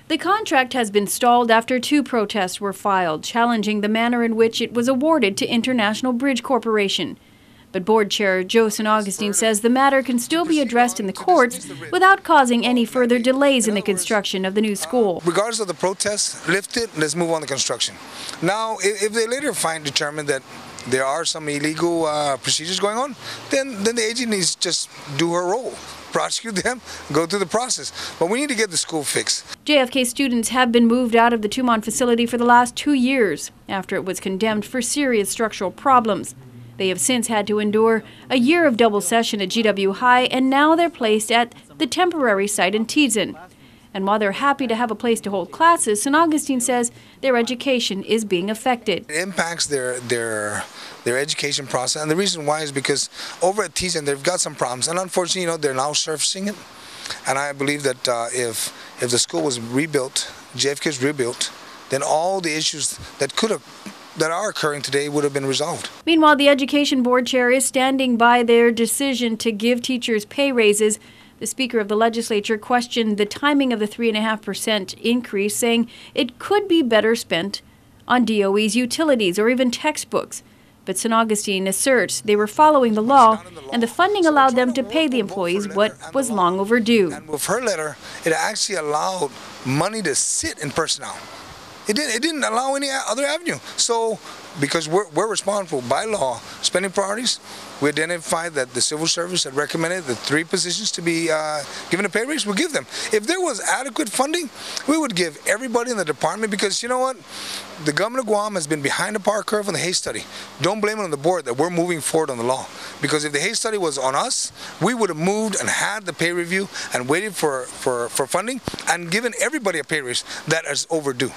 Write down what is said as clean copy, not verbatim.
The contract has been stalled after 2 protests were filed, challenging the manner in which it was awarded to International Bridge Corporation. But Board Chair Joe St. Augustine says the matter can still be addressed in the courts without causing any further delays in the construction of the new school. Regardless of the protests, lift it, let's move on to construction. Now, if they later determine that there are some illegal procedures going on, then the AG needs to just do her role. Prosecute them, go through the process. But we need to get the school fixed. JFK students have been moved out of the Tumon facility for the last 2 years after it was condemned for serious structural problems. They have since had to endure a year of double session at GW High, and now they're placed at the temporary site in Tizen. And while they're happy to have a place to hold classes, St. Augustine says their education is being affected. It impacts their education process, and the reason why is because over at Tizen they've got some problems, and unfortunately, they're now surfacing it. And I believe that if the school was rebuilt, JFK is rebuilt, then all the issues that are occurring today would have been resolved. Meanwhile, the Education Board Chair is standing by their decision to give teachers pay raises. The Speaker of the Legislature questioned the timing of the 3.5% increase, saying it could be better spent on DOE's utilities or even textbooks. But St. Augustine asserts they were following the law, and the funding allowed them to pay the employees what was long overdue. And with her letter, it actually allowed money to sit in personnel. It didn't allow any other avenue. So, because we're responsible by law, spending priorities, we identified that the civil service had recommended the 3 positions to be given a pay raise. We'll give them. If there was adequate funding, we would give everybody in the department, because you know what? The government of Guam has been behind the power curve on the Hayes study. Don't blame it on the board that we're moving forward on the law. Because if the Hayes study was on us, we would have moved and had the pay review and waited for funding and given everybody a pay raise that is overdue.